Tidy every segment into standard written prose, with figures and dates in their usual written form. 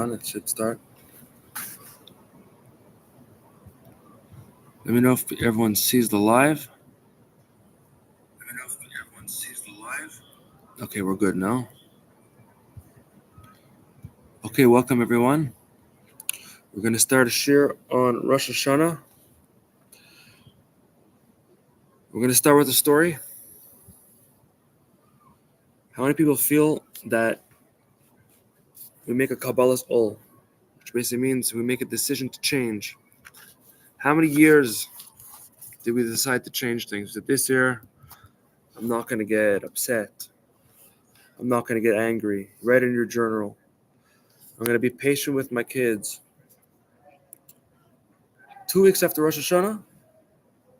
on. It should start. Let me know if everyone sees the live. Okay, we're good now. Okay, welcome everyone. We're going to start a shiur on Rosh HaShana. We're going to start with a story. How many people feel that we make a Kabbalah's ol, which basically means we make a decision to change? How many years did we decide to change things? That this year, I'm not going to get upset. I'm not going to get angry. Write in your journal. I'm going to be patient with my kids. 2 weeks after Rosh Hashanah,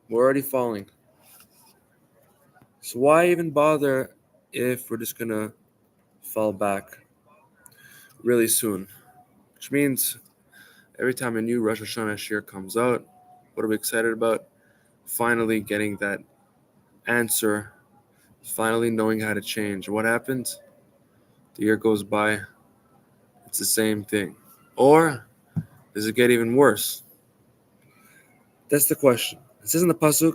we're already falling. So why even bother if we're just going to fall back really soon? Which means every time a new Rosh HaShana Shiur comes out, what are we excited about? Finally getting that answer, finally knowing how to change. What happens? The year goes by, it's the same thing. Or does it get even worse? That's the question. It says in the Pasuk,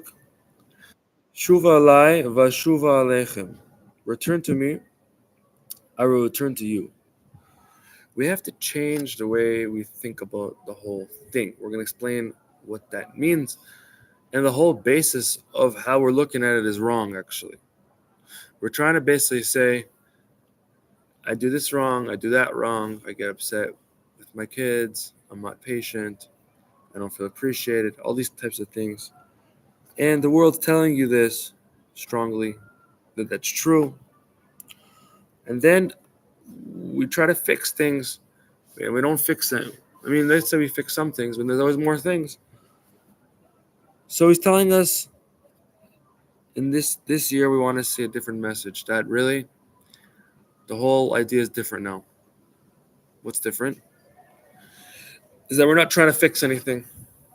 Shuva alai vashuva alechem. Return to me, I will return to you. We have to change the way we think about the whole thing. We're going to explain what that means. And the whole basis of how we're looking at it is wrong, actually. We're trying to basically say, I do this wrong, I do that wrong, I get upset with my kids, I'm not patient, I don't feel appreciated, all these types of things. And the world's telling you this strongly, that that's true. And then we try to fix things, and we don't fix them. I mean, let's say we fix some things, but there's always more things. So he's telling us, in this year, we want to see a different message, that really, the whole idea is different now. What's different? Is that we're not trying to fix anything.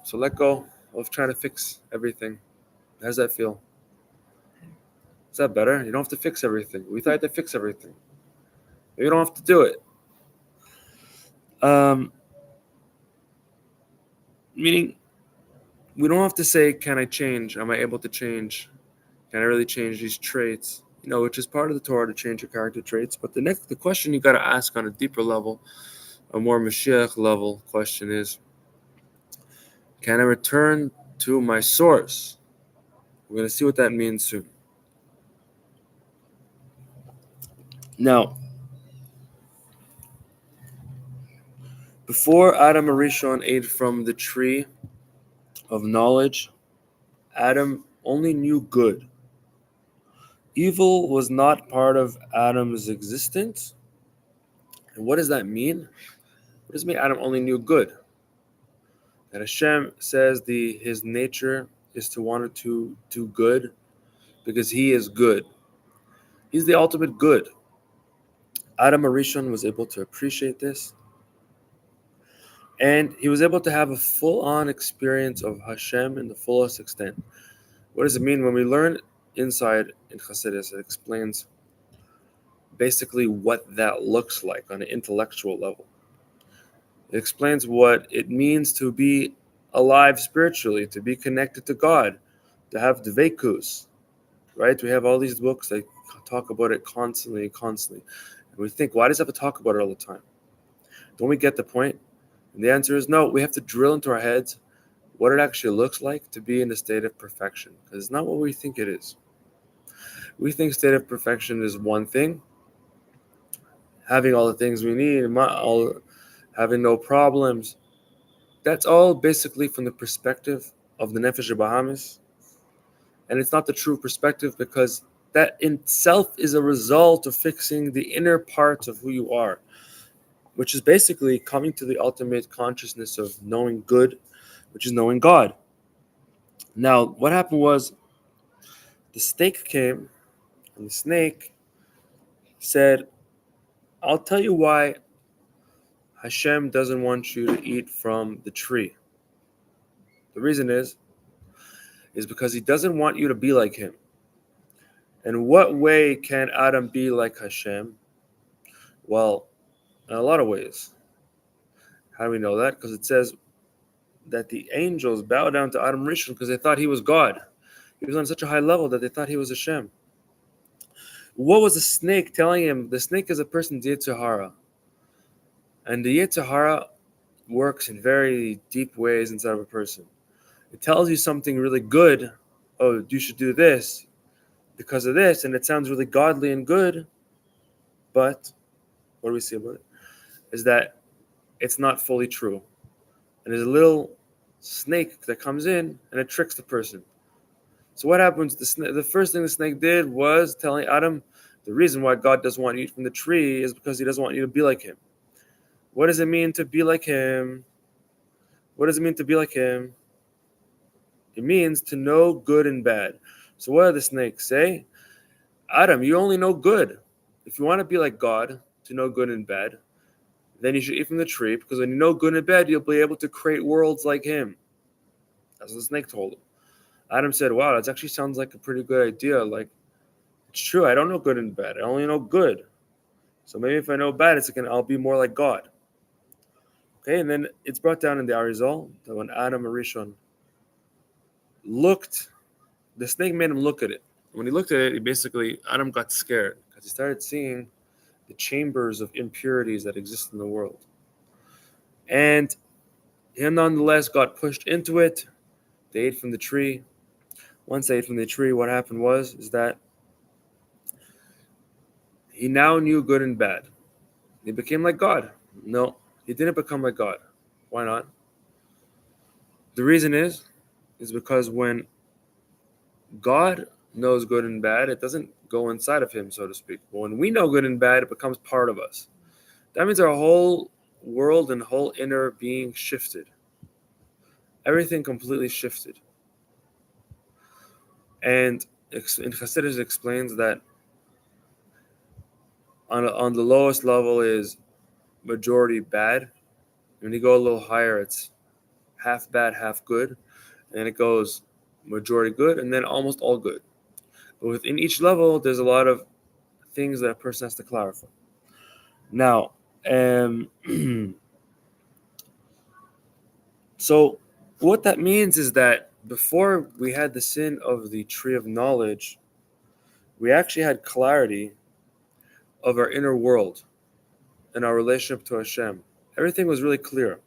So let go of trying to fix everything. How does that feel? Is that better? You don't have to fix everything. We thought you had to fix everything. You don't have to do it. Meaning, we don't have to say, can I change? Am I able to change? Can I really change these traits? Which is part of the Torah to change your character traits. But the question you got to ask on a deeper level, a more Mashiach level question is, can I return to my source? We're going to see what that means soon. Now, before Adam Arishon ate from the tree of knowledge, Adam only knew good. Evil was not part of Adam's existence. And what does that mean? What does it mean Adam only knew good? That Hashem says his nature is to want to do good because he is good. He's the ultimate good. Adam Arishon was able to appreciate this. And he was able to have a full-on experience of Hashem in the fullest extent. What does it mean? When we learn inside in Chassidus, it explains basically what that looks like on an intellectual level. It explains what it means to be alive spiritually, to be connected to God, to have dveikus, right? We have all these books that talk about it constantly. And we think, why does it have to talk about it all the time? Don't we get the point? And the answer is no. We have to drill into our heads what it actually looks like to be in a state of perfection, because it's not what we think it is. We think state of perfection is one thing, having all the things we need, having no problems. That's all basically from the perspective of the Nefesh Bahamis. And it's not the true perspective, because that in itself is a result of fixing the inner parts of who you are, which is basically coming to the ultimate consciousness of knowing good, which is knowing God. Now, what happened was the snake came, and the snake said, I'll tell you why Hashem doesn't want you to eat from the tree. The reason is because he doesn't want you to be like him. And what way can Adam be like Hashem? Well, in a lot of ways. How do we know that? Because it says that the angels bowed down to Adam Rishon because they thought he was God. He was on such a high level that they thought he was Hashem. What was the snake telling him? The snake is a person's Yetzer Hara. And the Yetzer Hara works in very deep ways inside of a person. It tells you something really good. Oh, you should do this because of this. And it sounds really godly and good. But what do we see about it? Is that it's not fully true. And there's a little snake that comes in and it tricks the person. So what happens? The first thing the snake did was telling Adam, the reason why God doesn't want you to eat from the tree is because he doesn't want you to be like him. What does it mean to be like him? What does it mean to be like him? It means to know good and bad. So what did the snake say? Adam, you only know good. If you want to be like God, to know good and bad, then you should eat from the tree, because when you know good and bad, you'll be able to create worlds like him. That's what the snake told him. Adam said, wow, that actually sounds like a pretty good idea. Like, it's true, I don't know good and bad. I only know good. So maybe if I know bad, I'll be more like God. Okay, and then it's brought down in the Arizal that when Adam Arishon looked, the snake made him look at it. When he looked at it, Adam got scared because he started seeing the chambers of impurities that exist in the world. And he nonetheless got pushed into it. They ate from the tree. Once they ate from the tree, what happened is that he now knew good and bad. He became like God. No, he didn't become like God. Why not? The reason is because when God knows good and bad, it doesn't go inside of him, so to speak. But when we know good and bad, it becomes part of us. That means our whole world and whole inner being shifted. Everything completely shifted. And in Chassidus explains that on the lowest level is majority bad. When you go a little higher, it's half bad, half good. And it goes majority good, and then almost all good. But within each level, there's a lot of things that a person has to clarify. Now, so what that means is that before we had the sin of the tree of knowledge, we actually had clarity of our inner world and our relationship to Hashem. Everything was really clear.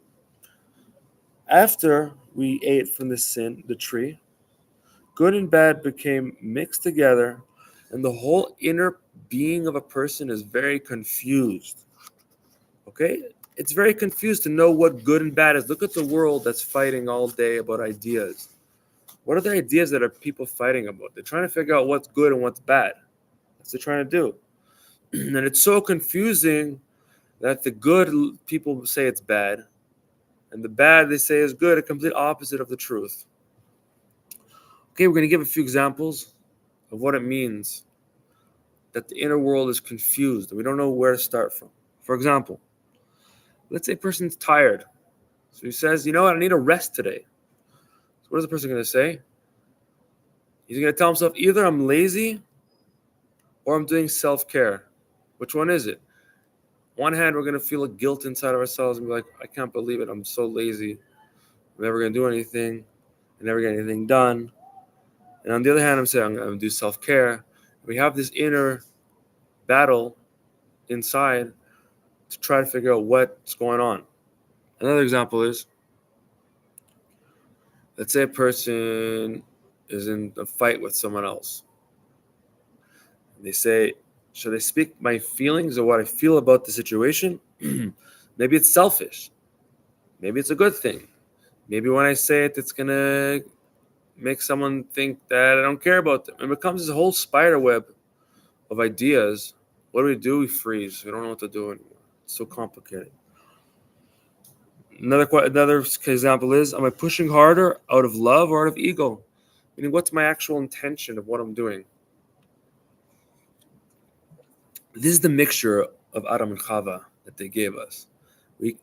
After we ate from the tree, good and bad became mixed together, and the whole inner being of a person is very confused. Okay? It's very confused to know what good and bad is. Look at the world that's fighting all day about ideas. What are the ideas that are people fighting about? They're trying to figure out what's good and what's bad. That's what they're trying to do. And it's so confusing that the good people say it's bad, and the bad they say is good, a complete opposite of the truth. Okay, we're going to give a few examples of what it means that the inner world is confused and we don't know where to start from. For example, let's say a person's tired. So he says, you know what, I need a rest today. So what is the person going to say? He's going to tell himself, either I'm lazy or I'm doing self-care. Which one is it? One hand, we're going to feel a guilt inside of ourselves and be like, I can't believe it. I'm so lazy. I'm never going to do anything. I'm never getting anything done. And on the other hand, I'm saying I'm going to do self-care. We have this inner battle inside to try to figure out what's going on. Another example is, let's say a person is in a fight with someone else. They say, should I speak my feelings or what I feel about the situation? Maybe it's selfish. Maybe it's a good thing. Maybe when I say it, it's going to make someone think that I don't care about them. And it becomes this whole spider web of ideas. What do? We freeze. We don't know what to do anymore. It's so complicated. Another example is, am I pushing harder out of love or out of ego? Meaning, what's my actual intention of what I'm doing? This is the mixture of Adam and Chava that they gave us. We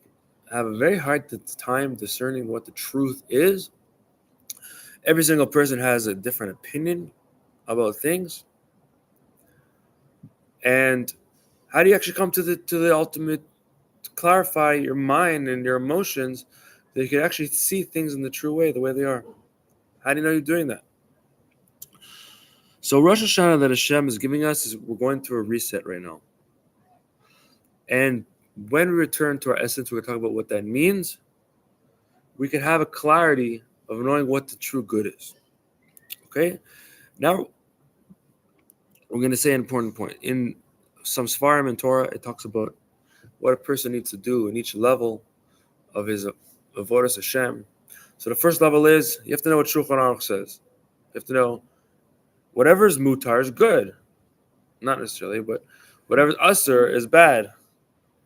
have a very hard time discerning what the truth is. Every single person has a different opinion about things. And how do you actually come to the ultimate clarify your mind and your emotions, that you can actually see things in the true way, the way they are. How do you know you're doing that? So Rosh Hashanah that Hashem is giving us is we're going through a reset right now. And when we return to our essence, we're going to talk about what that means. We can have a clarity of knowing what the true good is. Okay? Now, we're going to say an important point. In some Svarim in Torah, it talks about what a person needs to do in each level of his avodas Hashem. So the first level is you have to know what Shulchan Aruch says. You have to know whatever is mutar is good. Not necessarily, but whatever is asur is bad.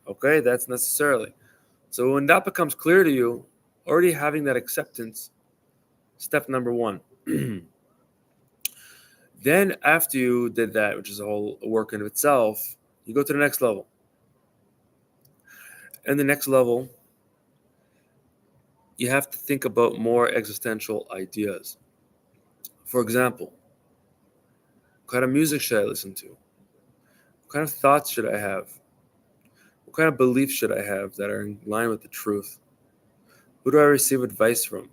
Okay, that's necessarily. So when that becomes clear to you, already having that acceptance, step number one. Then after you did that, which is a whole work in itself, you go to the next level. And the next level, you have to think about more existential ideas. For example, what kind of music should I listen to? What kind of thoughts should I have? What kind of beliefs should I have that are in line with the truth? Who do I receive advice from?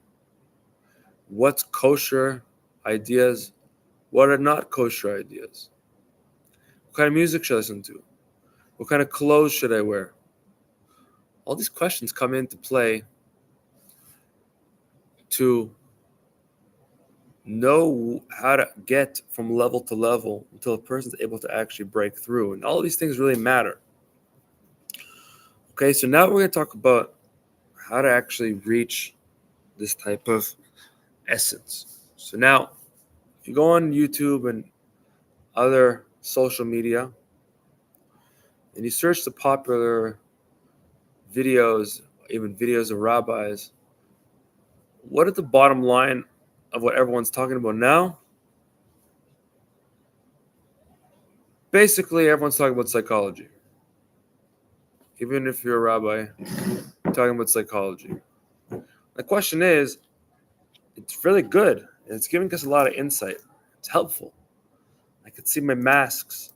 What's kosher ideas? What are not kosher ideas? What kind of music should I listen to? What kind of clothes should I wear? All these questions come into play to know how to get from level to level until a person's able to actually break through. And all of these things really matter. Okay, so now we're going to talk about how to actually reach this type of essence. So now, if you go on YouTube and other social media, and you search the popular videos, even videos of rabbis, what is the bottom line of what everyone's talking about now? Basically, everyone's talking about psychology. Even if you're a rabbi, you're talking about psychology. The question is, it's really good, and it's giving us a lot of insight. It's helpful. I could see my masks.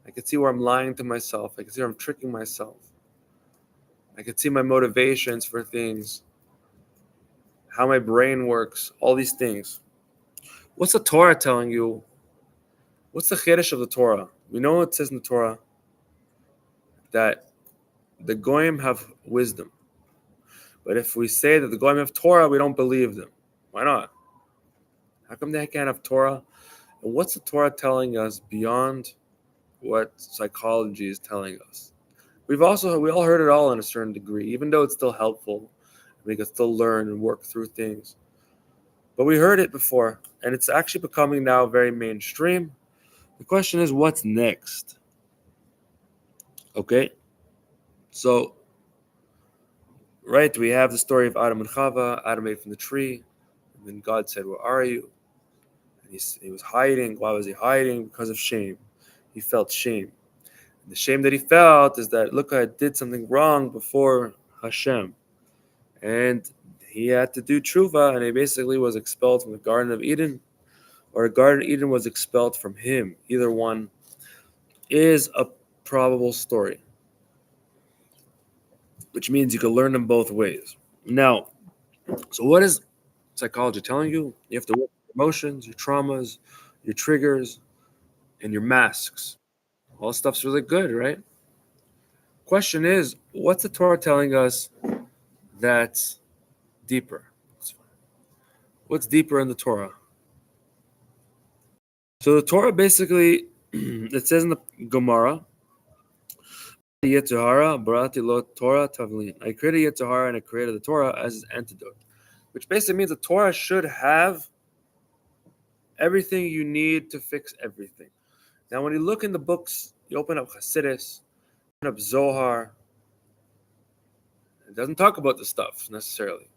I could see where I'm lying to myself. I could see where I'm tricking myself. I could see my motivations for things, how my brain works, all these things. What's the Torah telling you? What's the chiddush of the Torah? We know it says in the Torah that the goyim have wisdom. But if we say that the goyim have Torah, we don't believe them. Why not? How come they can't have Torah? And what's the Torah telling us beyond what psychology is telling us? We all heard it all in a certain degree, even though it's still helpful. We can still learn and work through things. But we heard it before, and it's actually becoming now very mainstream. The question is, what's next? Okay? So, right, we have the story of Adam and Chava. Adam ate from the tree, and then God said, "Where are you?" And he was hiding. Why was he hiding? Because of shame. He felt shame. And the shame that he felt is that, look, I did something wrong before Hashem. And he had to do tshuva, and he basically was expelled from the Garden of Eden, or the Garden of Eden was expelled from him. Either one is a probable story, which means you can learn them both ways. Now, so what is psychology telling you? You have to work with your emotions, your traumas, your triggers, and your masks. All stuff's really good, right? Question is, what's the Torah telling us that's deeper? What's deeper in the Torah? So the Torah basically, it says in the Gemara, Yetzirah, barati lo Torah tavlin. I created Yetzirah and I created the Torah as its antidote, which basically means the Torah should have everything you need to fix everything. Now, when you look in the books, you open up Chassidus, open up Zohar, it doesn't talk about the stuff necessarily.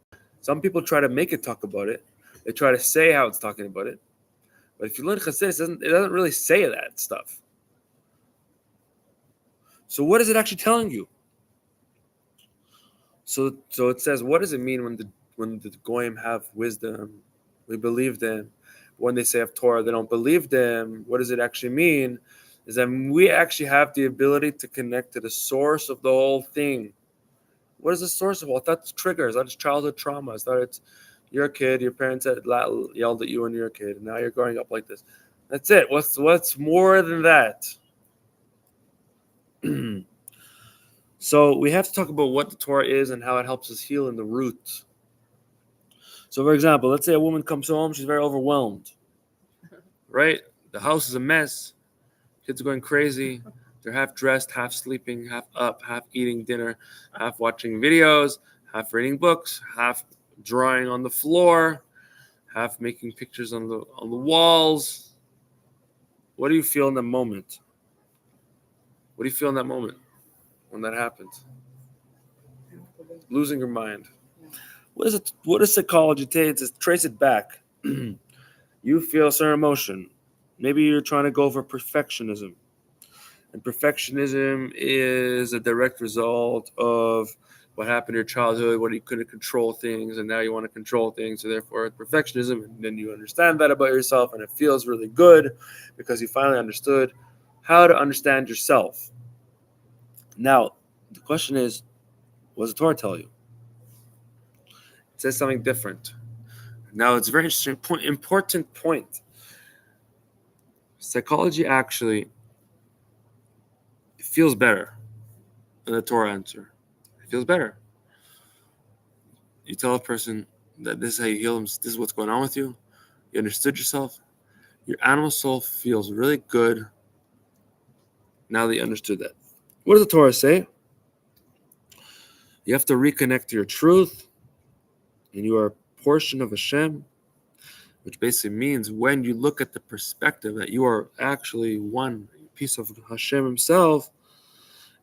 Some people try to make it talk about it. They try to say how it's talking about it. But if you learn Chassidus, it doesn't really say that stuff. So what is it actually telling you? So it says, what does it mean when the goyim have wisdom? We believe them. When they say have Torah, they don't believe them. What does it actually mean? is that we actually have the ability to connect to the source of the whole thing. What is the source of all? That's triggers. That's childhood trauma. It's that it's you're a kid, your parents yelled at you when you're a kid, and now you're growing up like this. That's it. What's more than that? So we have to talk about what the Torah is and how it helps us heal in the root. So, for example, let's say a woman comes home, she's very overwhelmed, right? The house is a mess. Kids are going crazy. They're half dressed, half sleeping, half up, half eating dinner, half watching videos, half reading books, half drawing on the floor, half making pictures on the walls. What do you feel in that moment? What do you feel in that moment when that happens? Losing your mind. What is it? What does psychology take? It trace it back. You feel a certain emotion. Maybe you're trying to go for perfectionism. And perfectionism is a direct result of what happened in your childhood, when you couldn't control things, and now you want to control things. So therefore, it's perfectionism. And then you understand that about yourself, and it feels really good because you finally understood how to understand yourself. Now, the question is, what does the Torah tell you? It says something different. Now, it's a very interesting important point. Psychology actually feels better than the Torah answer. It feels better. You tell a person that this is how you heal them, this is what's going on with you. You understood yourself. Your animal soul feels really good now that you understood that. What does the Torah say? You have to reconnect to your truth, and you are a portion of Hashem, which basically means when you look at the perspective that you are actually one piece of Hashem himself,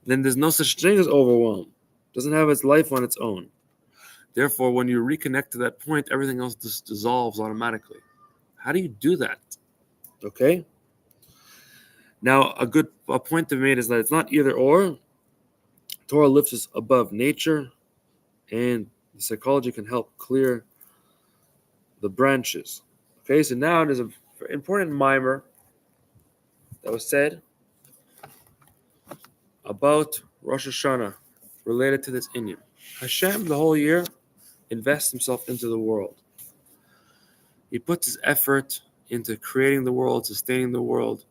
then there's no such thing as overwhelm. It doesn't have its life on its own. Therefore, when you reconnect to that point, everything else just dissolves automatically. How do you do that? Okay? Now, a point to be made is that it's not either or. Torah lifts us above nature, and the psychology can help clear the branches. Okay, so now there's an important mimer that was said about Rosh Hashanah related to this Indian. Hashem, the whole year, invests himself into the world. He puts his effort into creating the world, sustaining the world.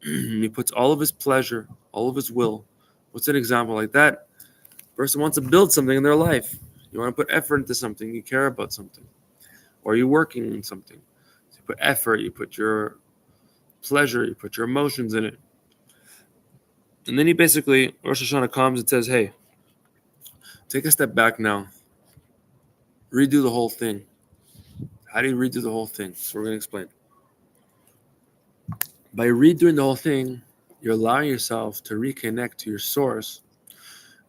He puts all of his pleasure, all of his will. What's an example like that? A person wants to build something in their life. You want to put effort into something, you care about something. Or you're working on something. So you put effort, you put your pleasure, you put your emotions in it. And then Rosh Hashanah comes and says, hey, take a step back now. Redo the whole thing. How do you redo the whole thing? So we're going to explain. By redoing the whole thing, you're allowing yourself to reconnect to your source,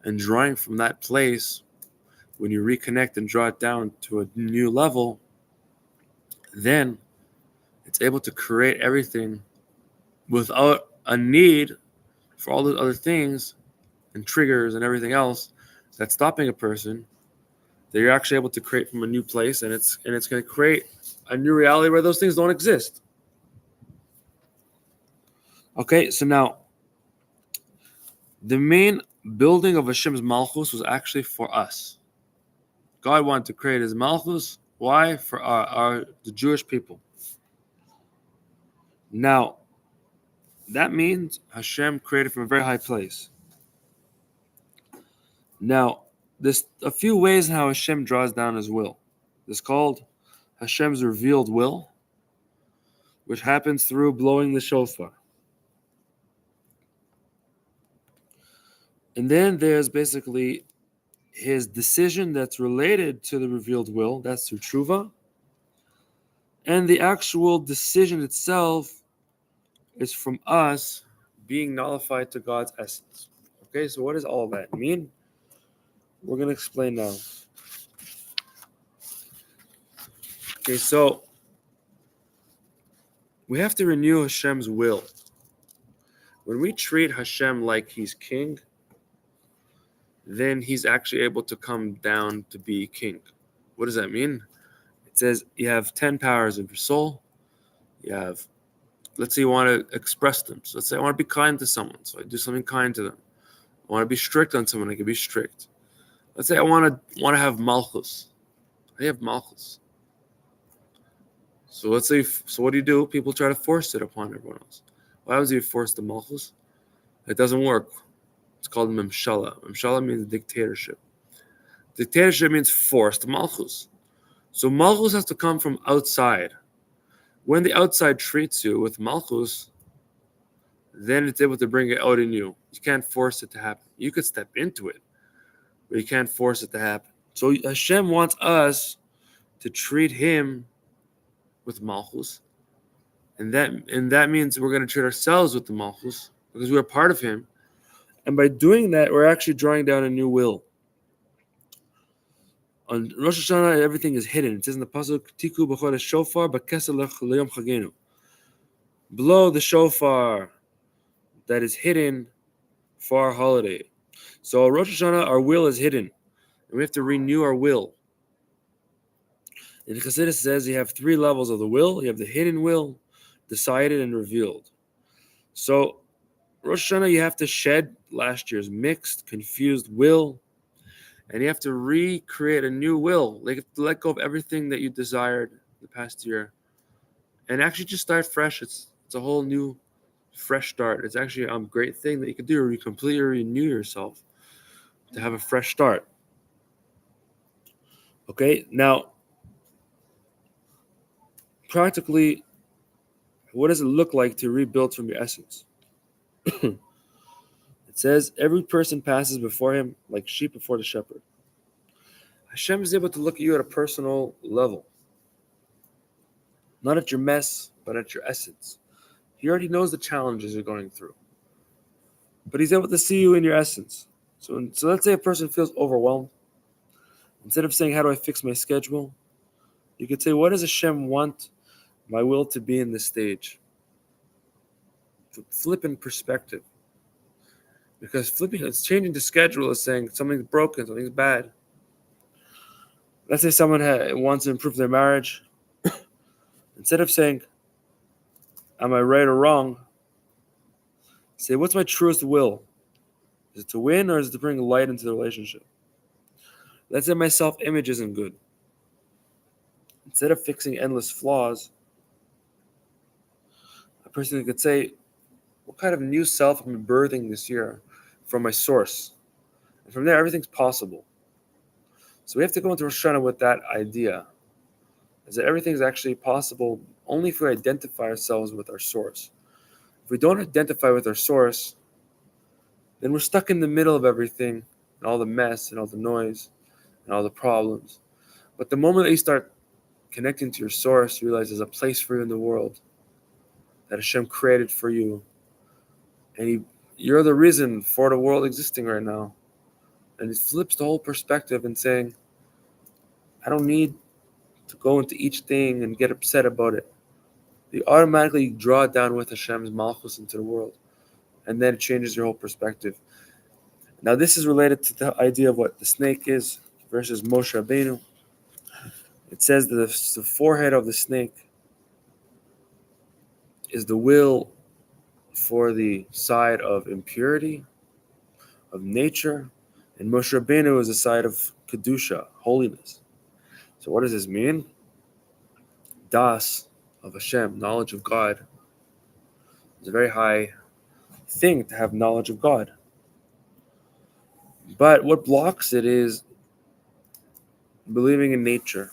and drawing from that place. When you reconnect and draw it down to a new level, then it's able to create everything without a need for all those other things and triggers and everything else that's stopping a person, that you're actually able to create from a new place, and it's going to create a new reality where those things don't exist. Okay, so now the main building of Hashem's Malchus was actually for us. God wanted to create his Malchus. Why? For the Jewish people. Now, that means Hashem created from a very high place. Now, there's a few ways in how Hashem draws down his will. It's called Hashem's revealed will, which happens through blowing the shofar. And then there's basically his decision that's related to the revealed will, that's through tshuva. And the actual decision itself is from us being nullified to God's essence. Okay, so what does all that mean? We're going to explain now. Okay, so we have to renew Hashem's will. When we treat Hashem like he's king, then he's actually able to come down to be king. What does that mean? It says you have 10 powers of your soul. You have let's say you want to express them. So let's say I want to be kind to someone, so I do something kind to them. I want to be strict on someone, I can be strict. Let's say I want to have malchus. I have malchus. So let's say, so what do? People try to force it upon everyone else. Why would you force the malchus? It doesn't work. It's called memshala. Memshala means dictatorship. Dictatorship means forced malchus. So malchus has to come from outside. When the outside treats you with malchus, then it's able to bring it out in you. You can't force it to happen. You could step into it, but you can't force it to happen. So Hashem wants us to treat Him with malchus, and that means we're going to treat ourselves with the malchus because we're part of Him, and by doing that, we're actually drawing down a new will. On Rosh Hashanah, everything is hidden. It says in the pasuk, "Tiku b'chodesh shofar b'kesel leyom chagenu." Blow the shofar that is hidden for our holiday. So Rosh Hashanah, our will is hidden, and we have to renew our will. And Chassidus says you have 3 levels of the will. You have the hidden will, decided, and revealed. So Rosh Hashanah, you have to shed last year's mixed, confused will, and you have to recreate a new will. Like, you have to let go of everything that you desired the past year, and actually just start fresh. It's a whole new, fresh start. It's actually a great thing that you can do. You completely renew yourself to have a fresh start. Okay, now, practically, what does it look like to rebuild from your essence? It says, every person passes before him like sheep before the shepherd. Hashem is able to look at you at a personal level. Not at your mess, but at your essence. He already knows the challenges you're going through. But He's able to see you in your essence. So let's say a person feels overwhelmed. Instead of saying, how do I fix my schedule? You could say, what does Hashem want my will to be in this stage? To flip in perspective. Because changing the schedule is saying something's broken, something's bad. Let's say someone wants to improve their marriage. Instead of saying, am I right or wrong? Say, what's my truest will? Is it to win or is it to bring light into the relationship? Let's say my self-image isn't good. Instead of fixing endless flaws, a person could say, what kind of new self am I birthing this year from my source? And from there, everything's possible. So we have to go into Rosh Hashanah with that idea, is that everything's actually possible only if we identify ourselves with our source. If we don't identify with our source, then we're stuck in the middle of everything, and all the mess, and all the noise, and all the problems. But the moment that you start connecting to your source, you realize there's a place for you in the world that Hashem created for you. And you're the reason for the world existing right now. And it flips the whole perspective and saying, I don't need to go into each thing and get upset about it. You automatically draw it down with Hashem's malchus into the world. And then it changes your whole perspective. Now this is related to the idea of what the snake is versus Moshe Rabbeinu. It says that the forehead of the snake is the will for the side of impurity, of nature, and Moshe Rabbeinu is the side of Kedusha, holiness. So what does this mean? Das of Hashem, knowledge of God, is a very high thing to have knowledge of God. But what blocks it is believing in nature.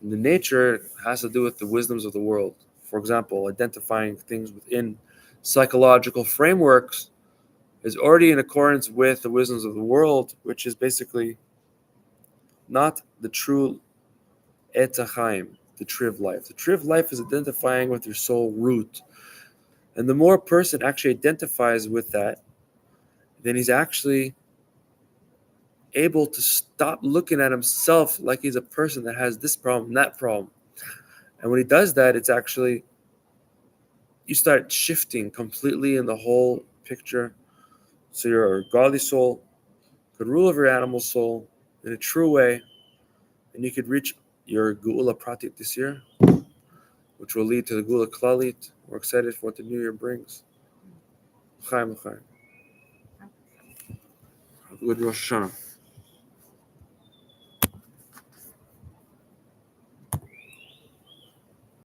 And the nature has to do with the wisdoms of the world. For example, identifying things within psychological frameworks is already in accordance with the wisdoms of the world, which is basically not the true Etz HaChaim, the tree of life. The tree of life is identifying with your soul root. And the more a person actually identifies with that, then he's actually able to stop looking at himself like he's a person that has this problem, that problem. And when he does that, it's actually, you start shifting completely in the whole picture. So your godly soul could rule over your animal soul in a true way, and you could reach your Geula Pratit this year, which will lead to the Gula Klalit. We're excited for what the new year brings. Chaim l'chaim. Have a good Rosh Hashanah.